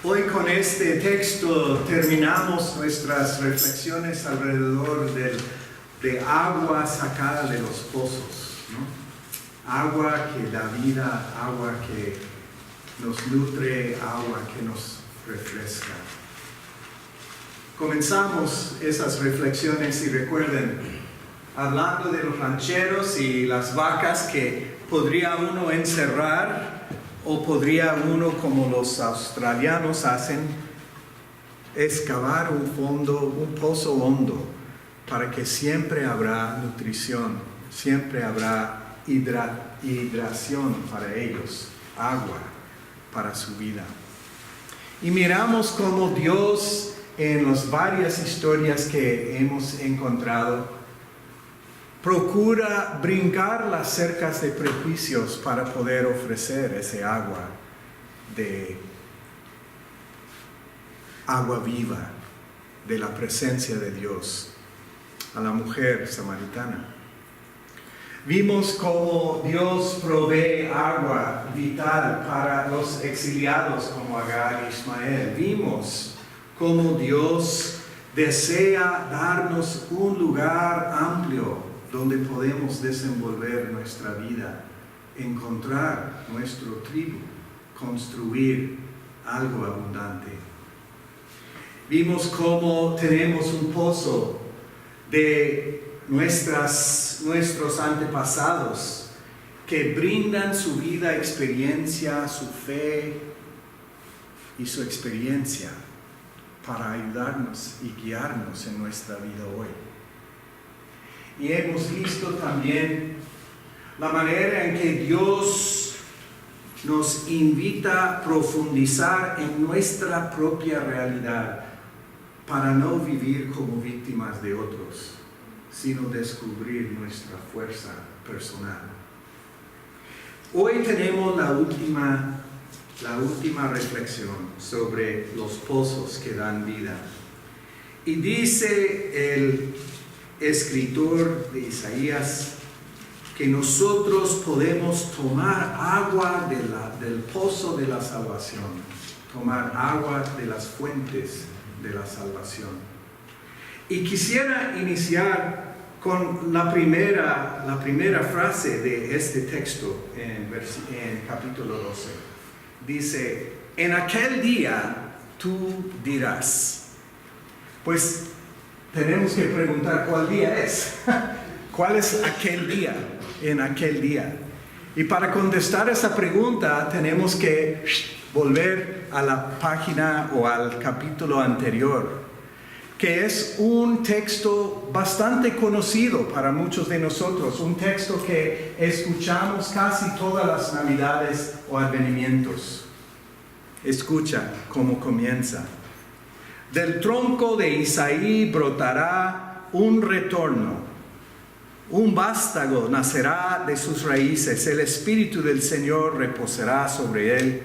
Hoy con este texto terminamos nuestras reflexiones alrededor de agua sacada de los pozos, ¿no? Agua que da vida, agua que nos nutre, agua que nos refresca. Comenzamos esas reflexiones y recuerden, hablando de los rancheros y las vacas que podría uno encerrar o podría uno, como los australianos hacen, excavar un pozo hondo para que siempre habrá nutrición, siempre habrá hidratación para ellos, agua para su vida. Y miramos cómo Dios, en las varias historias que hemos encontrado, procura brincar las cercas de prejuicios para poder ofrecer ese agua viva de la presencia de Dios a la mujer samaritana. Vimos cómo Dios provee agua vital para los exiliados como Agar y Ismael. Vimos cómo Dios desea darnos un lugar amplio donde podemos desenvolver nuestra vida, encontrar nuestro tribu, construir algo abundante. Vimos cómo tenemos un pozo de nuestros antepasados que brindan su vida, experiencia, su fe y su experiencia para ayudarnos y guiarnos en nuestra vida hoy. Y hemos visto también la manera en que Dios nos invita a profundizar en nuestra propia realidad para no vivir como víctimas de otros, sino descubrir nuestra fuerza personal. Hoy tenemos la última reflexión sobre los pozos que dan vida. Y dice el escritor de Isaías que nosotros podemos tomar agua del pozo de la salvación, tomar agua de las fuentes de la salvación. Y quisiera iniciar con la primera frase de este texto en capítulo 12. Dice, en aquel día tú dirás. Pues tenemos que preguntar cuál día es. ¿Cuál es aquel día? En aquel día. Y para contestar esa pregunta tenemos que volver a la página o al capítulo anterior, que es un texto bastante conocido para muchos de nosotros, un texto que escuchamos casi todas las Navidades o advenimientos. Escucha cómo comienza. Del tronco de Isaí brotará un retorno, un vástago nacerá de sus raíces, el Espíritu del Señor reposará sobre él,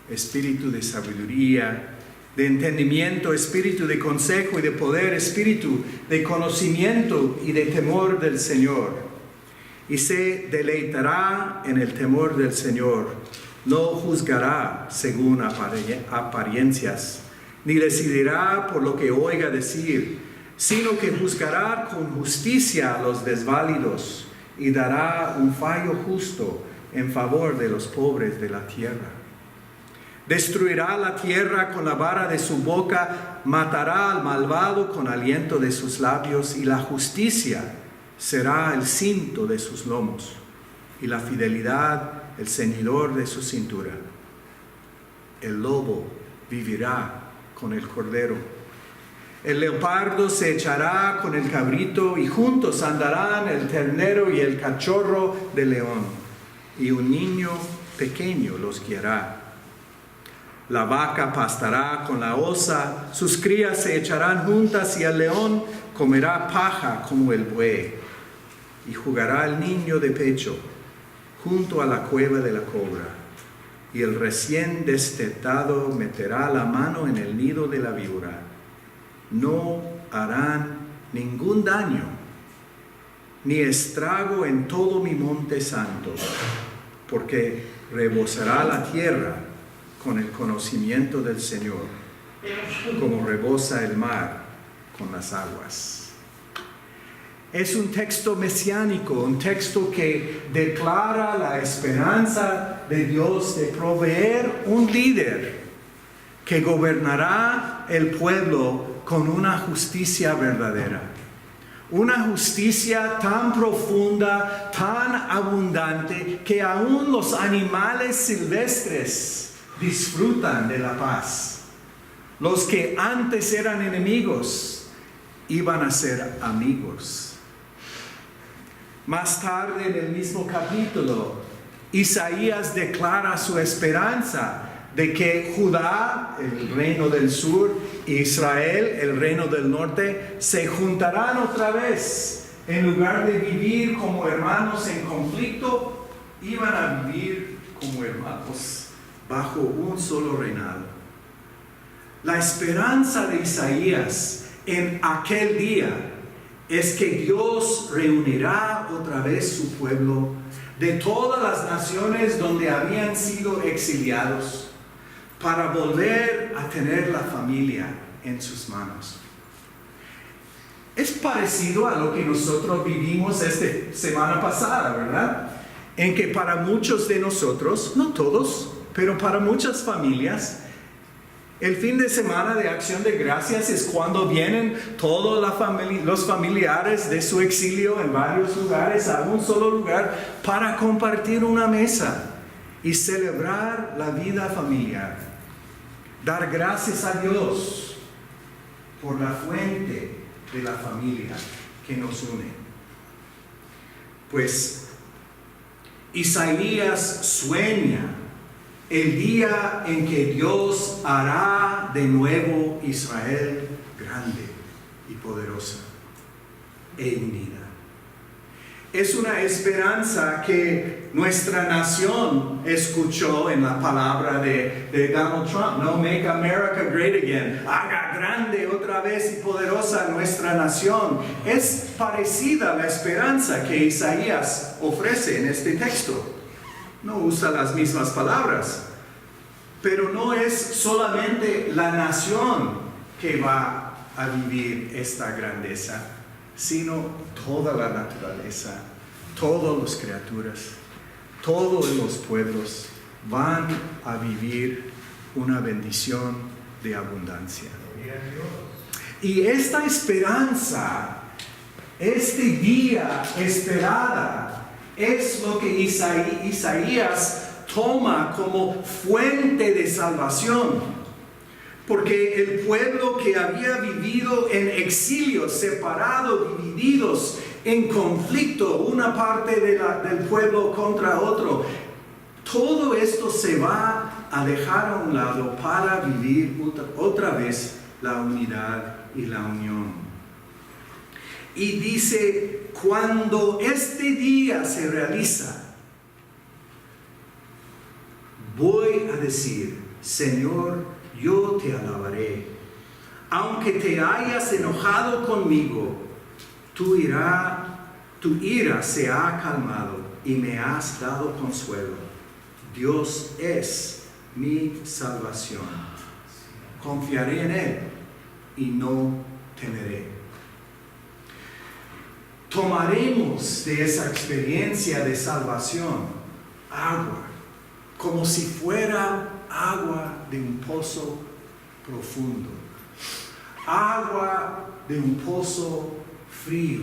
Espíritu de sabiduría, de entendimiento, Espíritu de consejo y de poder, Espíritu de conocimiento y de temor del Señor. Y se deleitará en el temor del Señor, no juzgará según apariencias, ni decidirá por lo que oiga decir, sino que juzgará con justicia a los desválidos y dará un fallo justo en favor de los pobres de la tierra. Destruirá la tierra con la vara de su boca, matará al malvado con aliento de sus labios, y la justicia será el cinto de sus lomos, y la fidelidad el ceñidor de su cintura. El lobo vivirá con el cordero. El leopardo se echará con el cabrito, y juntos andarán el ternero y el cachorro de león, y un niño pequeño los guiará. La vaca pastará con la osa, sus crías se echarán juntas, y el león comerá paja como el buey, y jugará el niño de pecho junto a la cueva de la cobra, y el recién destetado meterá la mano en el nido de la víbora. No harán ningún daño, ni estrago en todo mi monte santo, porque rebosará la tierra con el conocimiento del Señor, como rebosa el mar con las aguas. Es un texto mesiánico, un texto que declara la esperanza de Dios de proveer un líder que gobernará el pueblo con una justicia verdadera. Una justicia tan profunda, tan abundante, que aún los animales silvestres disfrutan de la paz. Los que antes eran enemigos iban a ser amigos. Más tarde en el mismo capítulo, Isaías declara su esperanza de que Judá, el reino del sur, e Israel, el reino del norte, se juntarán otra vez. En lugar de vivir como hermanos en conflicto, iban a vivir como hermanos bajo un solo reinado. La esperanza de Isaías en aquel día es que Dios reunirá otra vez su pueblo de todas las naciones donde habían sido exiliados para volver a tener la familia en sus manos. Es parecido a lo que nosotros vivimos esta semana pasada, ¿verdad? En que para muchos de nosotros, no todos, pero para muchas familias, el fin de semana de Acción de Gracias es cuando vienen todos los familiares de su exilio en varios lugares a un solo lugar para compartir una mesa y celebrar la vida familiar. Dar gracias a Dios por la fuente de la familia que nos une. Pues Isaías sueña el día en que Dios hará de nuevo Israel grande y poderosa e unida. Es una esperanza que nuestra nación escuchó en la palabra de Donald Trump. No, make America great again. Haga grande otra vez y poderosa nuestra nación. Es parecida a la esperanza que Isaías ofrece en este texto. No usa las mismas palabras, pero no es solamente la nación que va a vivir esta grandeza, sino toda la naturaleza, todas las criaturas, todos los pueblos van a vivir una bendición de abundancia. Y esta esperanza, este día esperada, es lo que Isaías toma como fuente de salvación. Porque el pueblo que había vivido en exilio, separado, divididos, en conflicto, una parte del pueblo contra otro, todo esto se va a dejar a un lado para vivir otra vez la unidad y la unión. Y dice, cuando este día se realiza, voy a decir, Señor, yo te alabaré. Aunque te hayas enojado conmigo, tu ira se ha calmado y me has dado consuelo. Dios es mi salvación. Confiaré en Él y no temeré. Tomaremos de esa experiencia de salvación agua, como si fuera agua de un pozo profundo, agua de un pozo frío,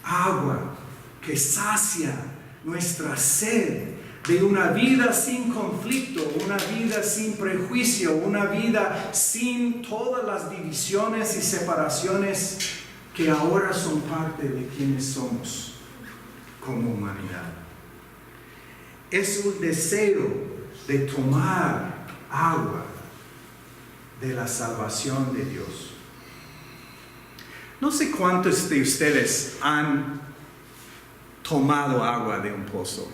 agua que sacia nuestra sed de una vida sin conflicto, una vida sin prejuicio, una vida sin todas las divisiones y separaciones que ahora son parte de quienes somos como humanidad. Es un deseo de tomar agua de la salvación de Dios. No sé cuántos de ustedes han tomado agua de un pozo.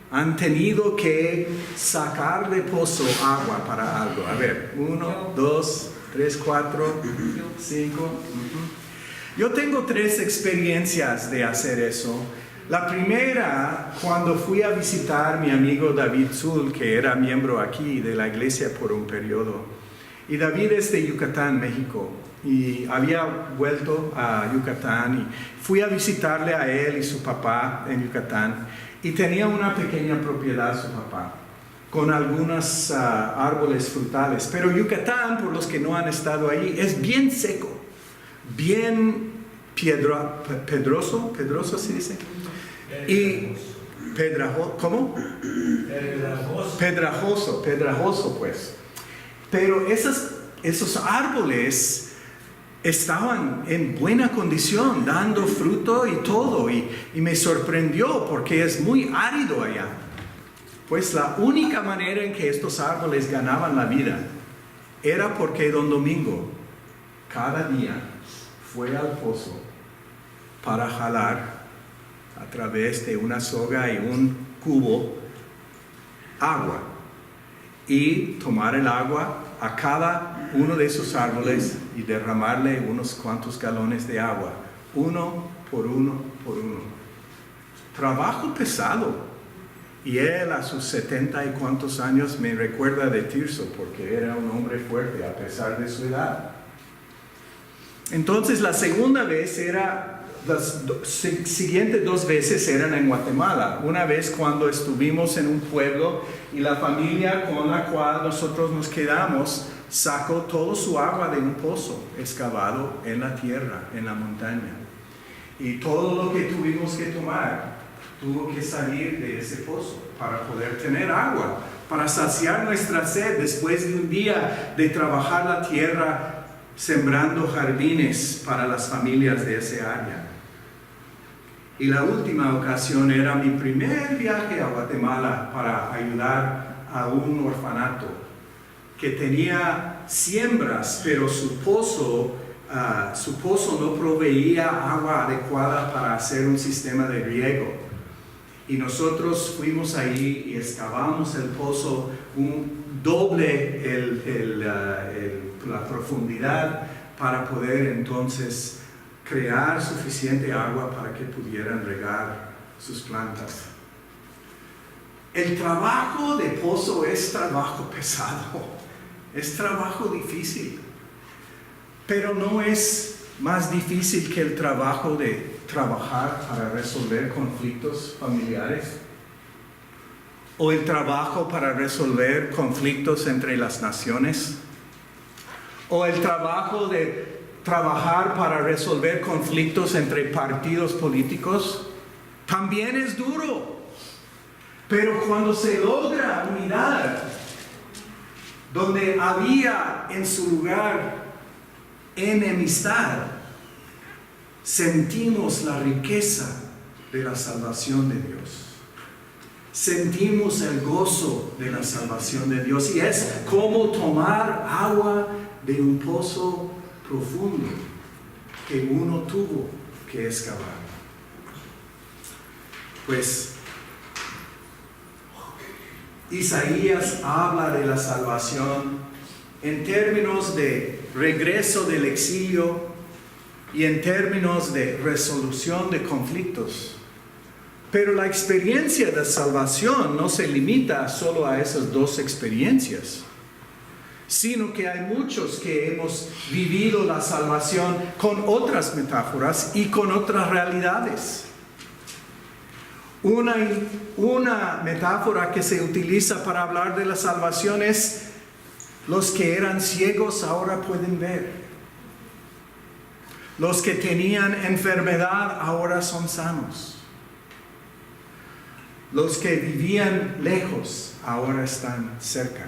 Han tenido que sacar de pozo agua para algo. A ver, 1, 2, 3, 4, 5. Yo tengo 3 experiencias de hacer eso. La primera, cuando fui a visitar a mi amigo David Zul, que era miembro aquí de la iglesia por un periodo. Y David es de Yucatán, México. Y había vuelto a Yucatán y fui a visitarle a él y su papá en Yucatán. Y tenía una pequeña propiedad su papá, con algunos árboles frutales. Pero Yucatán, por los que no han estado ahí, es bien seco, bien pedroso se dice. Y ¿cómo? Pedrajoso pues. Pero esos árboles estaban en buena condición, dando fruto y todo, y me sorprendió porque es muy árido allá. Pues la única manera en que estos árboles ganaban la vida era porque don Domingo cada día fue al pozo para jalar a través de una soga y un cubo agua y tomar el agua a cada uno de esos árboles y derramarle unos cuantos galones de agua, uno por uno por uno. Trabajo pesado. Y él a sus 70 y cuantos años me recuerda de Tirso porque era un hombre fuerte a pesar de su edad. Entonces la segunda vez las siguientes 2 veces eran en Guatemala. Una vez cuando estuvimos en un pueblo y la familia con la cual nosotros nos quedamos sacó todo su agua de un pozo excavado en la tierra, en la montaña. Y todo lo que tuvimos que tomar tuvo que salir de ese pozo para poder tener agua, para saciar nuestra sed después de un día de trabajar la tierra sembrando jardines para las familias de ese área. Y la última ocasión era mi primer viaje a Guatemala para ayudar a un orfanato que tenía siembras, pero su pozo no proveía agua adecuada para hacer un sistema de riego. Y nosotros fuimos ahí y excavamos el pozo doble la profundidad para poder entonces crear suficiente agua para que pudieran regar sus plantas. El trabajo de pozo es trabajo pesado, es trabajo difícil, pero no es más difícil que el trabajo de trabajar para resolver conflictos familiares o el trabajo para resolver conflictos entre las naciones o el trabajo de trabajar para resolver conflictos entre partidos políticos. También es duro, pero cuando se logra unidad donde había en su lugar enemistad, sentimos la riqueza de la salvación de Dios. Sentimos el gozo de la salvación de Dios. Y es como tomar agua de un pozo profundo que uno tuvo que excavar. Pues Isaías habla de la salvación en términos de regreso del exilio y en términos de resolución de conflictos. Pero la experiencia de salvación no se limita solo a esas 2 experiencias, sino que hay muchos que hemos vivido la salvación con otras metáforas y con otras realidades. Una metáfora que se utiliza para hablar de la salvación es: los que eran ciegos ahora pueden ver. Los que tenían enfermedad ahora son sanos. Los que vivían lejos ahora están cerca.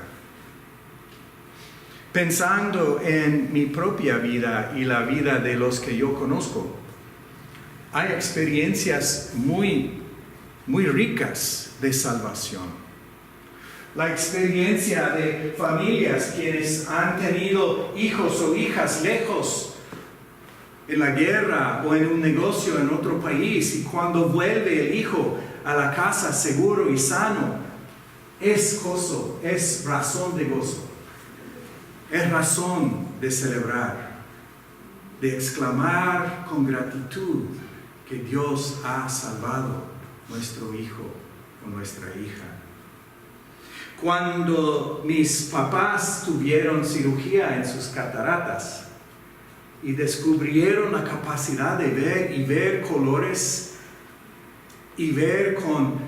Pensando en mi propia vida y la vida de los que yo conozco, hay experiencias muy ricas de salvación. La experiencia de familias quienes han tenido hijos o hijas lejos en la guerra o en un negocio en otro país, y cuando vuelve el hijo a la casa seguro y sano, es gozo, es razón de gozo, es razón de celebrar, de exclamar con gratitud que Dios ha salvado nuestro hijo o nuestra hija. Cuando mis papás tuvieron cirugía en sus cataratas y descubrieron la capacidad de ver colores y ver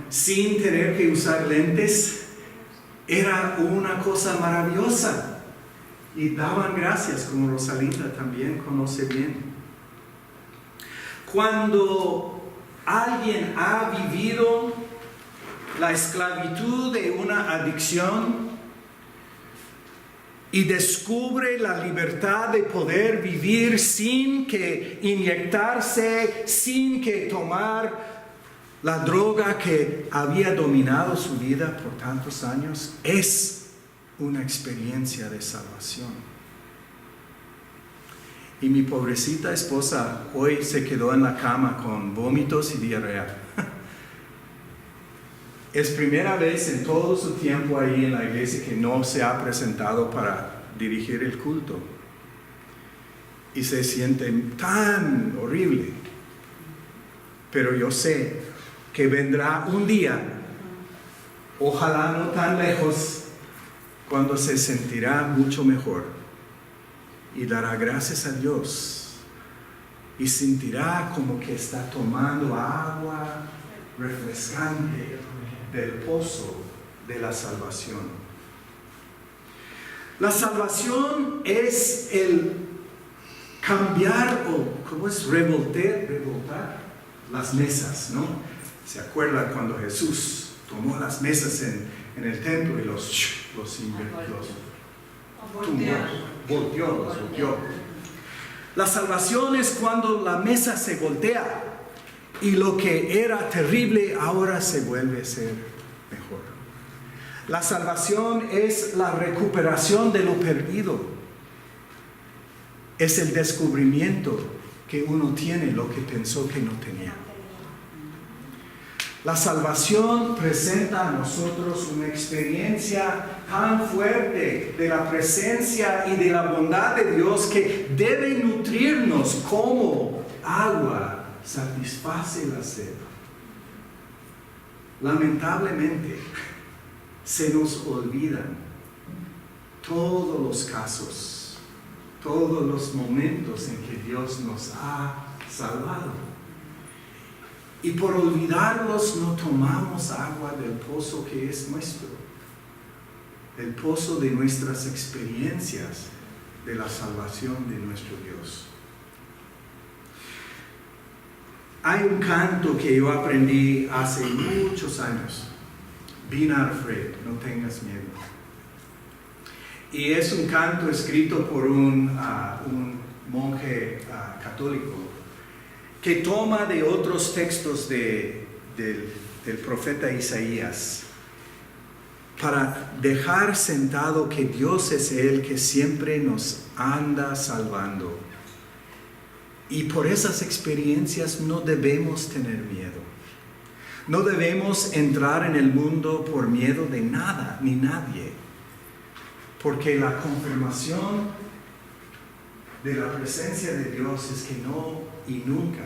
sin tener que usar lentes, era una cosa maravillosa. Y daban gracias, como Rosalinda también conoce bien. Cuando alguien ha vivido la esclavitud de una adicción y descubre la libertad de poder vivir sin que inyectarse, sin que tomar la droga que había dominado su vida por tantos años, es una experiencia de salvación. Y mi pobrecita esposa hoy se quedó en la cama con vómitos y diarrea. Es primera vez en todo su tiempo ahí en la iglesia que no se ha presentado para dirigir el culto. Y se siente tan horrible. Pero yo sé que vendrá un día, ojalá no tan lejos, cuando se sentirá mucho mejor y dará gracias a Dios y sentirá como que está tomando agua refrescante del pozo de la salvación. La salvación es el cambiar o, ¿cómo es? Revoltar las mesas, ¿no? ¿Se acuerdan cuando Jesús tomó las mesas en el templo y los volteó? La salvación es cuando la mesa se voltea y lo que era terrible ahora se vuelve a ser mejor. La salvación es la recuperación de lo perdido. Es el descubrimiento que uno tiene lo que pensó que no tenía. La salvación presenta a nosotros una experiencia tan fuerte de la presencia y de la bondad de Dios que debe nutrirnos como agua satisface la sed. Lamentablemente, se nos olvidan todos los casos, todos los momentos en que Dios nos ha salvado. Y por olvidarlos no tomamos agua del pozo que es nuestro, el pozo de nuestras experiencias de la salvación de nuestro Dios. Hay un canto que yo aprendí hace muchos años. Be not afraid, no tengas miedo. Y es un canto escrito por un monje católico que toma de otros textos del profeta Isaías para dejar sentado que Dios es el que siempre nos anda salvando. Y por esas experiencias no debemos tener miedo. No debemos entrar en el mundo por miedo de nada ni nadie. Porque la confirmación de la presencia de Dios es que no y nunca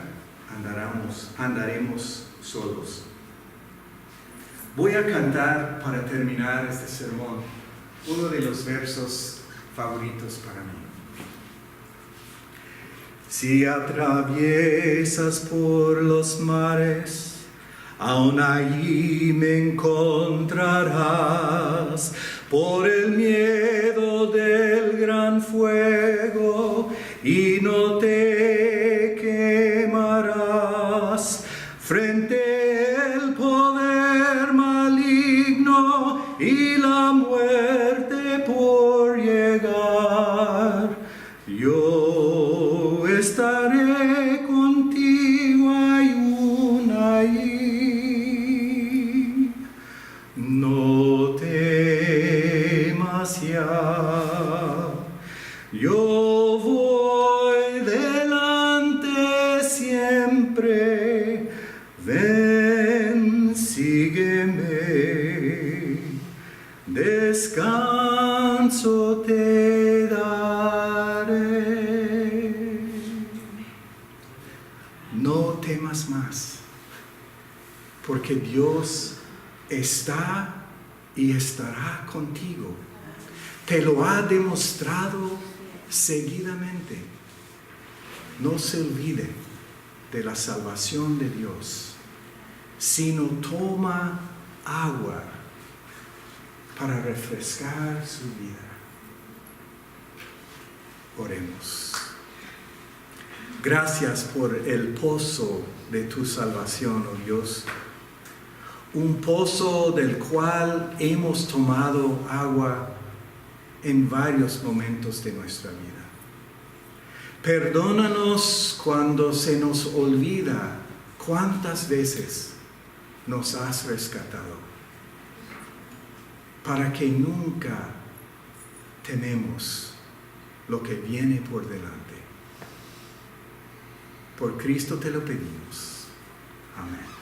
andaremos solos. Voy a cantar para terminar este sermón uno de los versos favoritos para mí. Si atraviesas por los mares, aún allí me encontrarás. Por el miedo del gran fuego y no te quemarás. Frente al poder maligno y la muerte por llegar, yo estaré contigo ahí. No temas ya, yo voy delante siempre. Ven, sígueme, descanso te daré. No temas más, porque Dios está y estará contigo. Te lo ha demostrado seguidamente. No se olvide de la salvación de Dios, sino toma agua para refrescar su vida. Oremos. Gracias por el pozo de tu salvación, oh Dios. Un pozo del cual hemos tomado agua en varios momentos de nuestra vida. Perdónanos cuando se nos olvida cuántas veces nos has rescatado, para que nunca tememos lo que viene por delante. Por Cristo te lo pedimos. Amén.